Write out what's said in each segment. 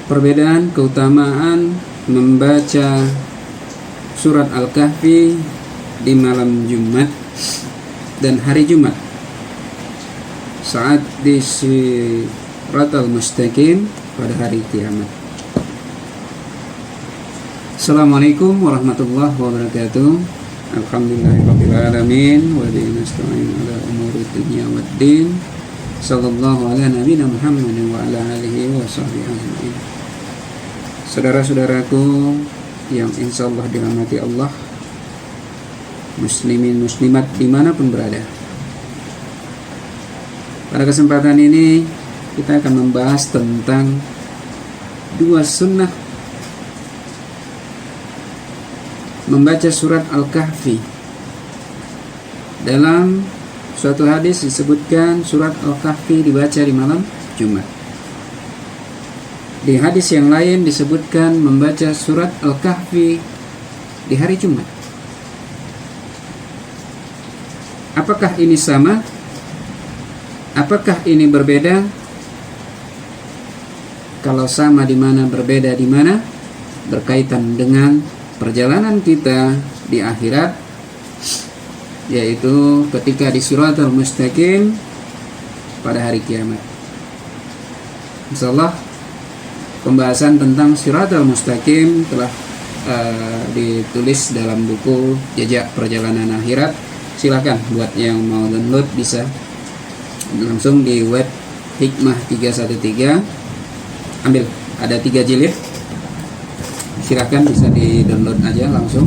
Perbedaan keutamaan membaca surat Al-Kahfi di malam Jumat dan hari Jumat saat di Siratal Mustaqim pada hari kiamat. Assalamualaikum warahmatullahi wabarakatuh. Alhamdulillahirabbil alamin wa bihi nasta'in ala umuri dunya waddin. Sallallahu ala nabiyina Muhammadin wa ala alihi wa sahbihi ajma'in. Saudara-saudaraku yang insyaallah dirahmati Allah, muslimin muslimat dimanapun berada, pada kesempatan ini kita akan membahas tentang dua sunnah membaca surat Al-Kahfi. Dalam suatu hadis disebutkan surat Al-Kahfi dibaca di malam Jumat. Di hadis yang lain disebutkan membaca surat Al-Kahfi di hari Jumat. Apakah ini sama? Apakah ini berbeda? Kalau sama di mana, berbeda di mana? Berkaitan dengan perjalanan kita di akhirat, yaitu ketika di Siratal Mustaqim pada hari kiamat. Insyaallah pembahasan tentang Siratal Mustaqim telah ditulis dalam buku Jejak Perjalanan Akhirat. Silakan buat yang mau download bisa langsung di web Hikmah 313. Ambil, ada 3 jilid. Silakan bisa di download aja langsung.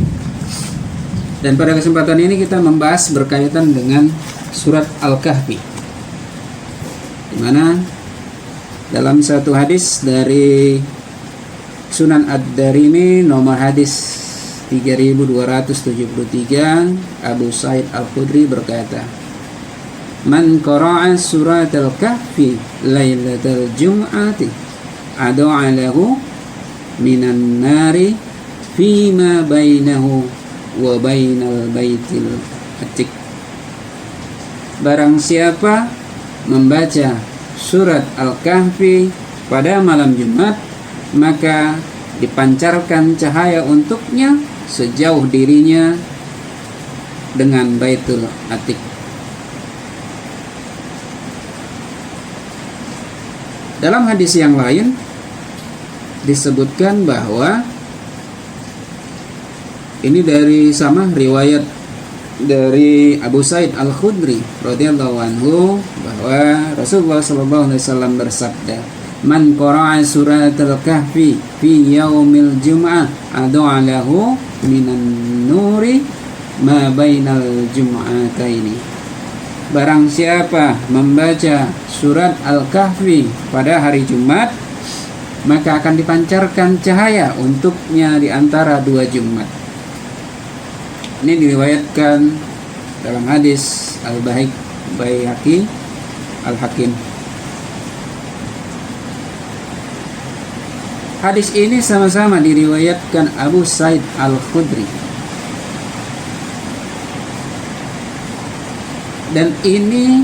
Dan pada kesempatan ini kita membahas berkaitan dengan surat Al-Kahfi, di mana dalam satu hadis dari Sunan Ad-Darimi nomor hadis 3273, Abu Sa'id Al-Khudri berkata, "Man qara'a surat Al-Kahfi lailatal jum'ati adu'a lahu minan nari fima bainahu wa bainal baitil atiq." Barang siapa membaca surat Al-Kahfi pada malam Jumat, maka dipancarkan cahaya untuknya sejauh dirinya dengan Baitul Atiq. Dalam hadis yang lain disebutkan bahwa ini dari sama riwayat dari Abu Sa'id Al-Khudri radhiyallahu anhu bahwa Rasulullah sallallahu alaihi wasallam bersabda, "Man qara'a surat Al-Kahfi fi yaumil jum'ah adu'a lahu minan nuri ma bainal jum'ataini." Barang siapa membaca surat Al-Kahfi pada hari Jumat, maka akan dipancarkan cahaya untuknya di antara 2 Jumat. Ini diriwayatkan dalam hadis Al-Baihaqi Al-Hakim. Hadis ini sama-sama diriwayatkan Abu Sa'id Al-Khudri. Dan ini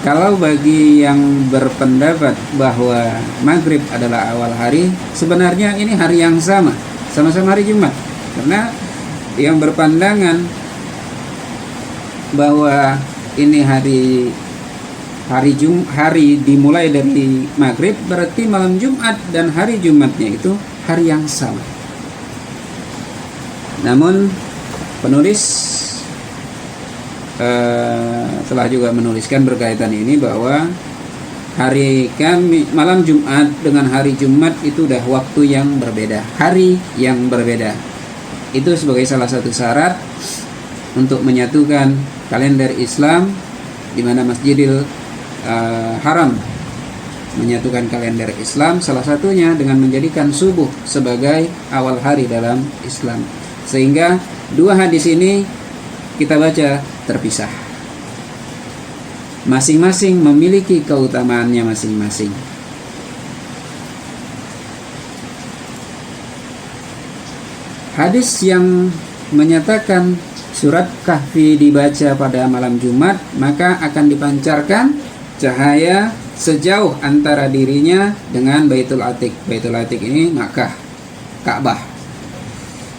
kalau bagi yang berpendapat bahwa maghrib adalah awal hari, sebenarnya ini hari yang sama-sama hari Jumat. Karena yang berpandangan bahwa ini hari dimulai dari maghrib, berarti malam Jumat dan hari Jumatnya itu hari yang sama. Namun penulis telah juga menuliskan berkaitan ini bahwa malam Jumat dengan hari Jumat itu udah waktu yang berbeda, hari yang berbeda. Itu sebagai salah satu syarat untuk menyatukan kalender Islam, di mana Masjidil Haram menyatukan kalender Islam, salah satunya dengan menjadikan subuh sebagai awal hari dalam Islam. Sehingga 2 hadis ini kita baca terpisah. Masing-masing memiliki keutamaannya masing-masing. Hadis yang menyatakan surat Kahfi dibaca pada malam Jumat, maka akan dipancarkan cahaya sejauh antara dirinya dengan Baitul Atiq. Baitul Atiq ini Makkah, Ka'bah.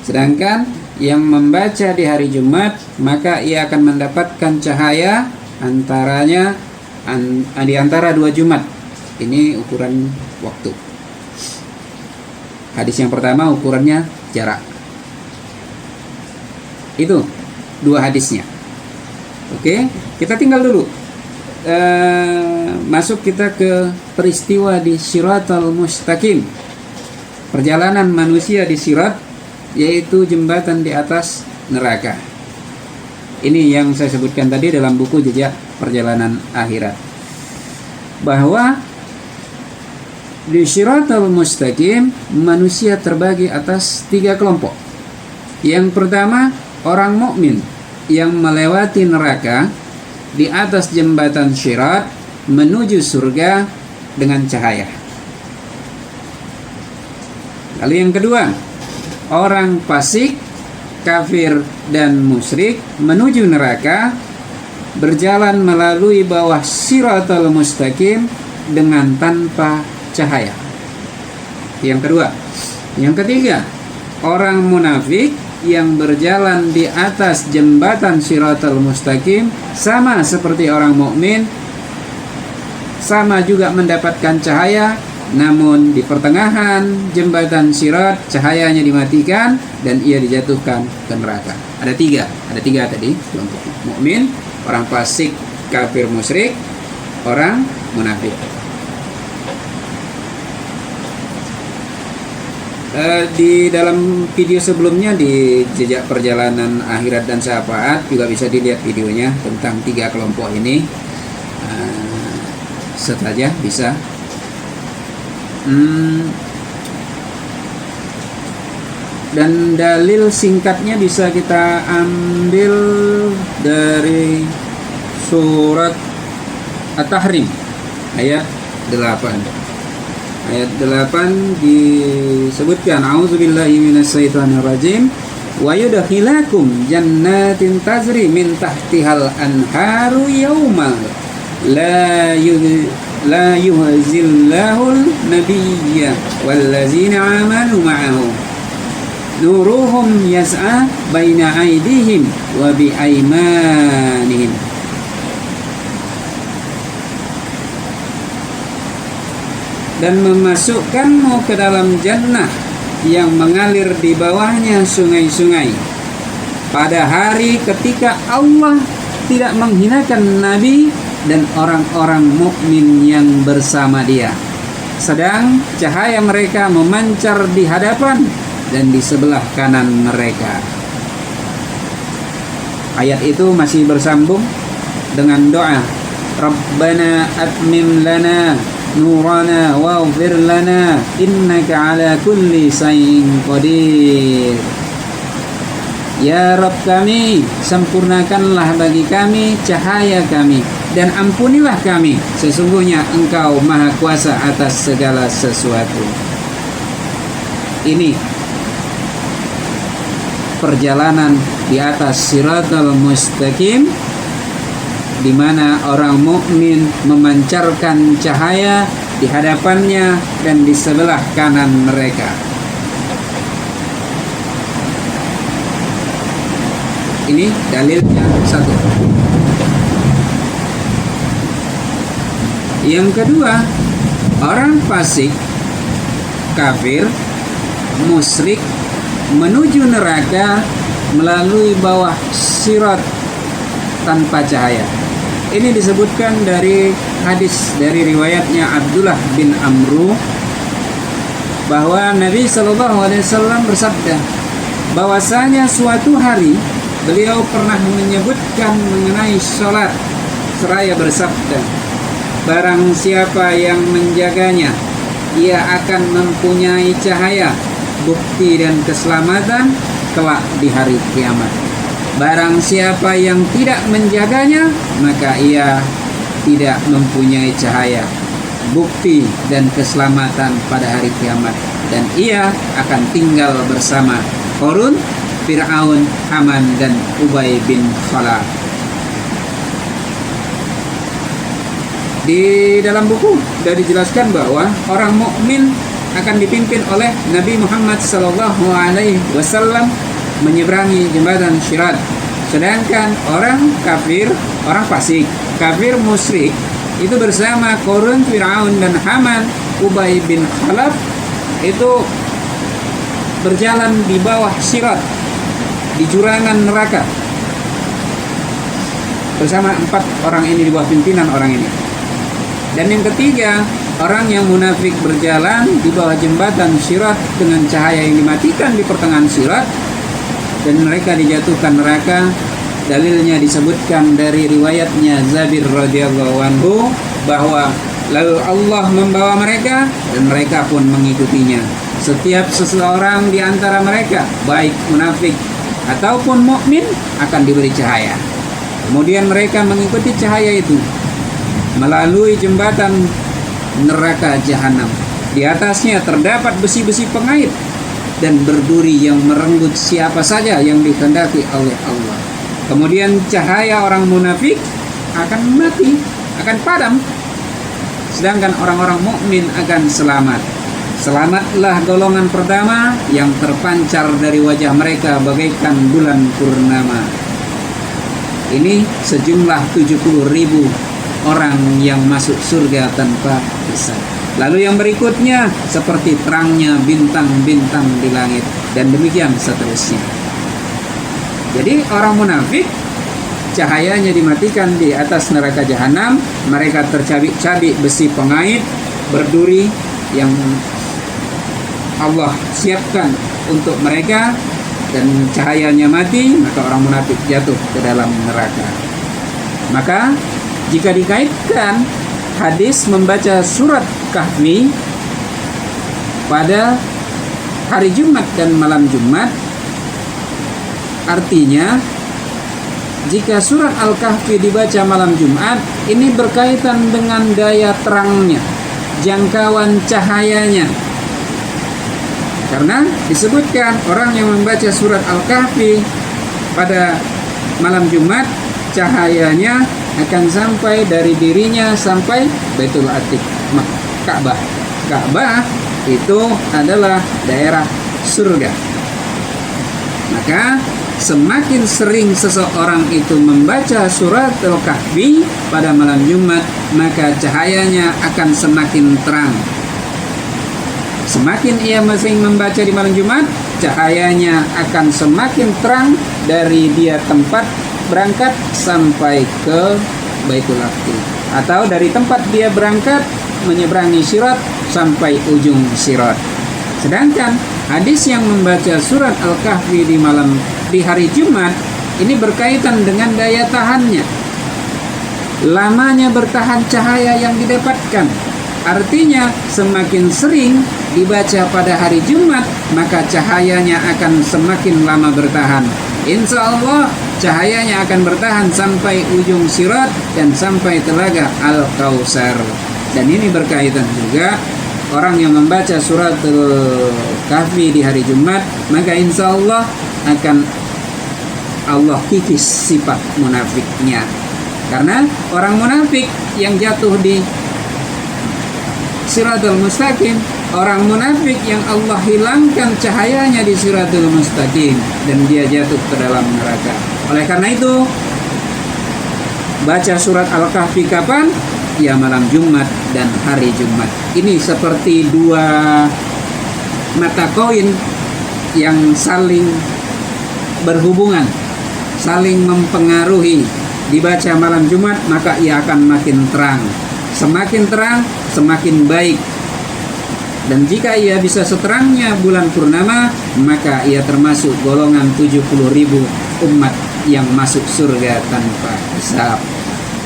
Sedangkan yang membaca di hari Jumat, maka ia akan mendapatkan cahaya di antara 2 Jumat. Ini ukuran waktu. Hadis yang pertama ukurannya jarak. Itu 2 hadisnya. Oke, kita tinggal dulu. Masuk kita ke peristiwa di Shiratal Mustaqim. Perjalanan manusia di Sirat, yaitu jembatan di atas neraka. Ini yang saya sebutkan tadi dalam buku Jejak Perjalanan Akhirat, bahwa di Shiratal Mustaqim manusia terbagi atas 3 kelompok. Yang pertama, orang mukmin yang melewati neraka di atas jembatan Shirat menuju surga dengan cahaya. Lalu yang kedua, orang fasik, kafir dan musyrik menuju neraka berjalan melalui bawah Shiratal Mustaqim dengan tanpa cahaya. Yang kedua. Yang ketiga, orang munafik yang berjalan di atas jembatan Shiratal Mustaqim sama seperti orang mukmin, sama juga mendapatkan cahaya, namun di pertengahan jembatan Shirat cahayanya dimatikan dan ia dijatuhkan ke neraka. Ada tiga tadi kelompok: mukmin, orang fasik, kafir, musyrik, orang munafik. Di dalam video sebelumnya di Jejak Perjalanan Akhirat dan Syafaat juga bisa dilihat videonya tentang 3 kelompok ini. Saja bisa. Dan dalil singkatnya bisa kita ambil dari surat At-Tahrim ayat 8. Ayat 8 disebutkan, a'udzubillahi minasyaitonirrajim, wa yudkhilakum jannatin tajri min tahtihal anharu yaumal la yuhzillahul nabiyya wallazina amanu ma'ahu nuruhum yas'a baina aydihim wa bi aymanihim. Dan memasukkanmu ke dalam jannah yang mengalir di bawahnya sungai-sungai pada hari ketika Allah tidak menghinakan Nabi dan orang-orang mukmin yang bersama dia, sedang cahaya mereka memancar di hadapan dan di sebelah kanan mereka. Ayat itu masih bersambung dengan doa, Rabbana atmim lana nurana waghfir lana innaka ala kulli syai'in qadir. Ya Rabb kami, sempurnakanlah bagi kami cahaya kami dan ampunilah kami, sesungguhnya Engkau maha kuasa atas segala sesuatu. Ini perjalanan di atas Shiratal Mustaqim, di mana orang mukmin memancarkan cahaya di hadapannya dan di sebelah kanan mereka. Ini dalilnya satu. Yang kedua, orang fasik, kafir, musyrik menuju neraka melalui bawah sirat tanpa cahaya. Ini disebutkan dari hadis dari riwayatnya Abdullah bin Amru bahwa Nabi SAW bersabda bahwasanya suatu hari beliau pernah menyebutkan mengenai sholat seraya bersabda, barang siapa yang menjaganya ia akan mempunyai cahaya, bukti dan keselamatan kelak di hari kiamat. Barang siapa yang tidak menjaganya, maka ia tidak mempunyai cahaya, bukti dan keselamatan pada hari kiamat, dan ia akan tinggal bersama Qarun, Fir'aun, Haman dan Ubay bin Khalaf. Di dalam buku sudah dijelaskan bahwa orang mukmin akan dipimpin oleh Nabi Muhammad SAW menyeberangi jembatan Sirat. Sedangkan orang kafir, orang fasik, kafir musyrik itu bersama Qarun, Fir'aun dan Haman, Ubay bin Khalaf itu berjalan di bawah Sirat, di jurangan neraka bersama 4 orang ini, di bawah pimpinan orang ini. Dan yang ketiga, orang yang munafik berjalan di bawah jembatan Sirat dengan cahaya yang dimatikan di pertengahan Sirat, dan mereka dijatuhkan neraka. Dalilnya disebutkan dari riwayatnya Zabir radhiyallahu anhu bahwa lalu Allah membawa mereka dan mereka pun mengikutinya. Setiap seseorang di antara mereka, baik munafik ataupun mukmin, akan diberi cahaya. Kemudian mereka mengikuti cahaya itu melalui jembatan neraka jahanam. Di atasnya terdapat besi-besi pengait dan berduri yang merenggut siapa saja yang dikehendaki oleh Allah. Kemudian cahaya orang munafik akan mati, akan padam, sedangkan orang-orang mukmin akan selamat. Selamatlah golongan pertama yang terpancar dari wajah mereka bagaikan bulan purnama. Ini sejumlah 70.000 orang yang masuk surga tanpa hisab. Lalu yang berikutnya seperti terangnya bintang-bintang di langit, dan demikian seterusnya. Jadi orang munafik cahayanya dimatikan di atas neraka jahanam. Mereka tercabik-cabik besi pengait berduri yang Allah siapkan untuk mereka, dan cahayanya mati, maka orang munafik jatuh ke dalam neraka. Maka jika dikaitkan hadis membaca surat Kahfi pada hari Jumat dan malam Jumat, artinya jika surat Al-Kahfi dibaca malam Jumat, ini berkaitan dengan daya terangnya, jangkauan cahayanya. Karena disebutkan orang yang membaca surat Al-Kahfi pada malam Jumat, cahayanya akan sampai dari dirinya sampai Baitul Atiq, Ka'bah. Ka'bah itu adalah daerah surga. Maka semakin sering seseorang itu membaca surat Al-Kahfi pada malam Jumat, maka cahayanya akan semakin terang. Semakin ia masing membaca di malam Jumat, cahayanya akan semakin terang dari dia tempat berangkat sampai ke Baitul Atiq, atau dari tempat dia berangkat menyeberangi Sirat sampai ujung Sirat. Sedangkan hadis yang membaca surat Al-Kahfi di hari Jumat ini berkaitan dengan daya tahannya, lamanya bertahan cahaya yang didapatkan. Artinya semakin sering dibaca pada hari Jumat, maka cahayanya akan semakin lama bertahan. Insya Allah cahayanya akan bertahan sampai ujung Sirat dan sampai telaga Al-Kautsar. Dan ini berkaitan juga orang yang membaca surat Al-Kahfi di hari Jumat, maka insya Allah akan Allah kikis sifat munafiknya. Karena orang munafik yang jatuh di Siratul Mustaqim, orang munafik yang Allah hilangkan cahayanya di Siratul Mustaqim, dan dia jatuh ke dalam neraka. Oleh karena itu, baca surat Al-Kahfi kapan? Ya malam Jumat dan hari Jumat. Ini seperti dua mata koin yang saling berhubungan, saling mempengaruhi. Dibaca malam Jumat, maka ia akan makin terang. Semakin terang, semakin baik. Dan jika ia bisa seterangnya bulan purnama, maka ia termasuk golongan 70.000 umat yang masuk surga tanpa hisab.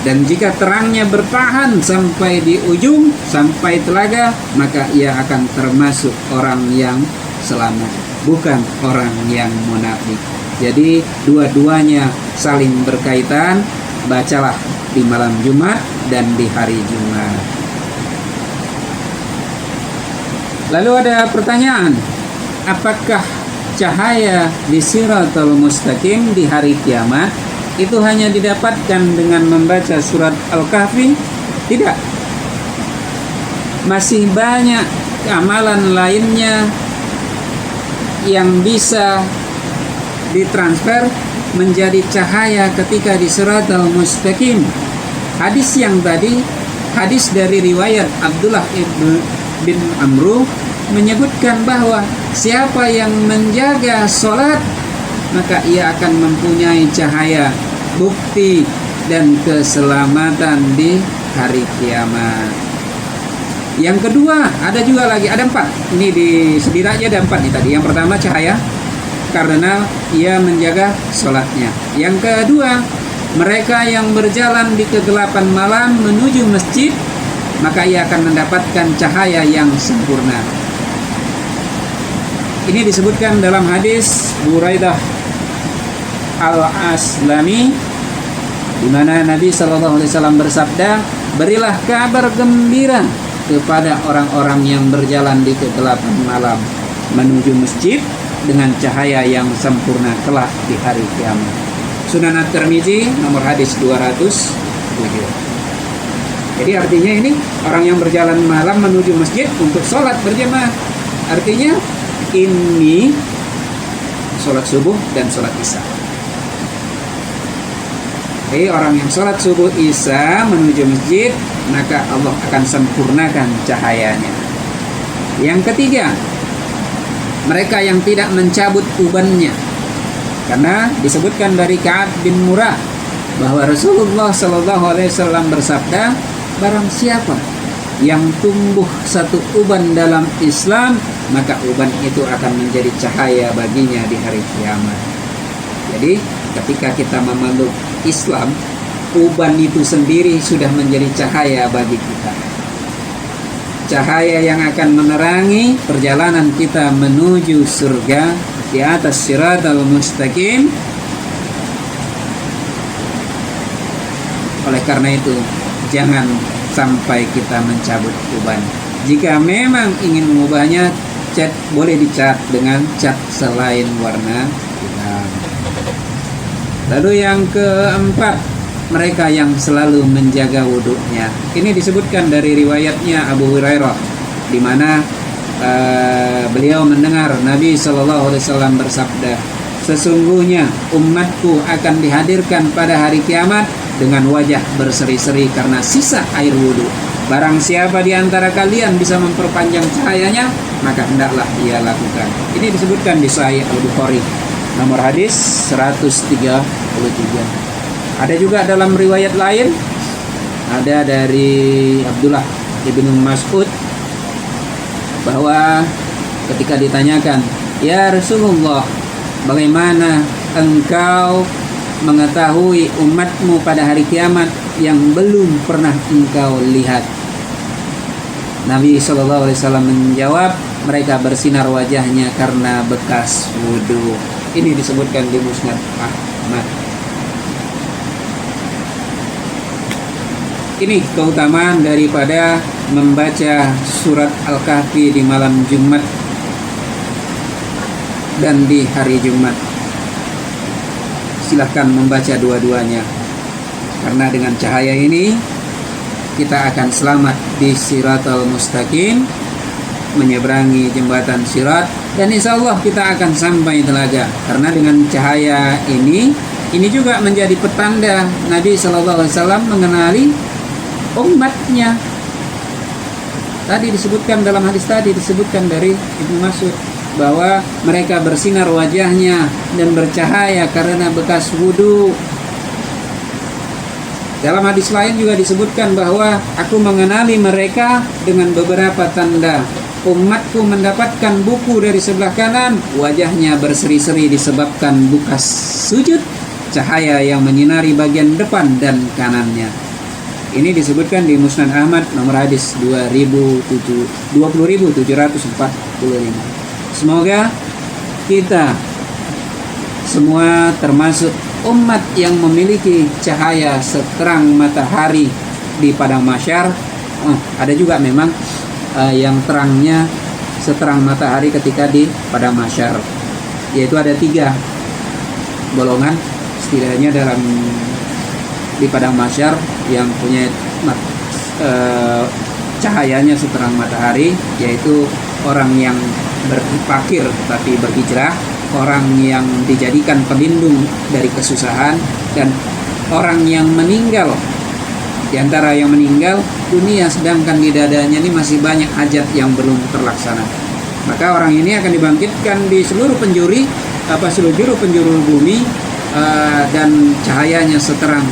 Dan jika terangnya bertahan sampai di ujung, sampai telaga, maka ia akan termasuk orang yang selamat, bukan orang yang munafik. Jadi dua-duanya saling berkaitan. Bacalah di malam Jumat dan di hari Jumat. Lalu ada pertanyaan, apakah cahaya di Siratul Mustaqim di hari kiamat itu hanya didapatkan dengan membaca surat Al-Kahfi? Tidak. Masih banyak amalan lainnya yang bisa ditransfer menjadi cahaya ketika di Siratal Mustaqim. Hadis yang tadi, hadis dari riwayat Abdullah bin Amru menyebutkan bahwa siapa yang menjaga sholat maka ia akan mempunyai cahaya, bukti dan keselamatan di hari kiamat. Yang kedua, ada juga lagi, ada 4. Ini di setidaknya ada 4 nih tadi. Yang pertama cahaya, karena ia menjaga sholatnya. Yang kedua, mereka yang berjalan di kegelapan malam menuju masjid, maka ia akan mendapatkan cahaya yang sempurna. Ini disebutkan dalam hadis Buraidah Al-Aslami, di mana Nabi SAW bersabda, berilah kabar gembira kepada orang-orang yang berjalan di kegelapan malam menuju masjid dengan cahaya yang sempurna kelak di hari kiamat. Sunan At-Tirmizi nomor hadis 207. Jadi artinya ini orang yang berjalan malam menuju masjid untuk sholat berjamaah. Artinya ini sholat subuh dan sholat isya. Jadi orang yang sholat subuh isya menuju masjid, maka Allah akan sempurnakan cahayanya. Yang ketiga, mereka yang tidak mencabut ubannya. Karena disebutkan dari Ka'ab bin Murrah bahwa Rasulullah SAW bersabda, barang siapa yang tumbuh satu uban dalam Islam, maka uban itu akan menjadi cahaya baginya di hari kiamat. Jadi ketika kita memeluk Islam, uban itu sendiri sudah menjadi cahaya bagi kita. Cahaya yang akan menerangi perjalanan kita menuju surga di atas Siratal Mustaqim. Oleh karena itu, jangan sampai kita mencabut uban. Jika memang ingin mengubahnya, cat boleh dicat dengan cat selain warna hitam. Lalu yang keempat, mereka yang selalu menjaga wudhunya. Ini disebutkan dari riwayatnya Abu Hurairah, di mana beliau mendengar Nabi SAW bersabda, sesungguhnya umatku akan dihadirkan pada hari kiamat dengan wajah berseri-seri karena sisa air wudhu. Barang siapa di antara kalian bisa memperpanjang cahayanya, maka hendaklah ia lakukan. Ini disebutkan di Sahih Al-Bukhari nomor hadis 133. Ada juga dalam riwayat lain, ada dari Abdullah ibnu Mas'ud, bahwa ketika ditanyakan, ya Rasulullah, bagaimana engkau mengetahui umatmu pada hari kiamat yang belum pernah engkau lihat? Nabi SAW menjawab, mereka bersinar wajahnya karena bekas wudhu. Ini disebutkan di Musnad Ahmad. Ini keutamaan daripada membaca surat Al-Kahfi di malam Jumat dan di hari Jumat. Silahkan membaca dua-duanya, karena dengan cahaya ini kita akan selamat di Siratal Mustaqim, menyeberangi jembatan Sirat, dan insya Allah kita akan sampai telaga. Karena dengan cahaya ini juga menjadi petanda Nabi SAW mengenali umatnya. Tadi disebutkan dalam hadis tadi, disebutkan dari Ibnu Mas'ud bahwa mereka bersinar wajahnya dan bercahaya karena bekas wudhu. Dalam hadis lain juga disebutkan bahwa aku mengenali mereka dengan beberapa tanda. Umatku mendapatkan buku dari sebelah kanan, wajahnya berseri-seri disebabkan bekas sujud, cahaya yang menyinari bagian depan dan kanannya. Ini disebutkan di Musnad Ahmad nomor hadis 20.745. Semoga kita semua termasuk umat yang memiliki cahaya seterang matahari di padang mahsyar. Ada juga memang yang terangnya seterang matahari ketika di padang mahsyar, yaitu ada 3 golongan setidaknya di padang mahsyar yang punya eh, cahayanya seterang matahari, yaitu orang yang berpakir tapi berhijrah, orang yang dijadikan pelindung dari kesusahan, dan orang yang meninggal. Di antara yang meninggal dunia, sedangkan di dadanya ini masih banyak hajat yang belum terlaksana. Maka orang ini akan dibangkitkan di seluruh penjuru bumi, dan cahayanya seterang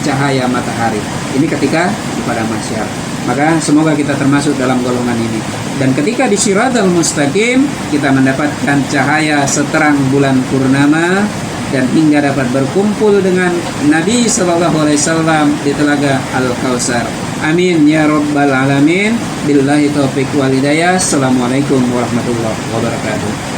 cahaya matahari. Ini ketika pada mahsyar. Maka semoga kita termasuk dalam golongan ini. Dan ketika di Shiratal Mustaqim, kita mendapatkan cahaya seterang bulan purnama, dan hingga dapat berkumpul dengan Nabi Sallallahu Alaihi Wasallam di Telaga Al-Kautsar. Amin ya Rabbal Alamin. Billahi taufiq wal hidayah. Assalamualaikum warahmatullahi wabarakatuh.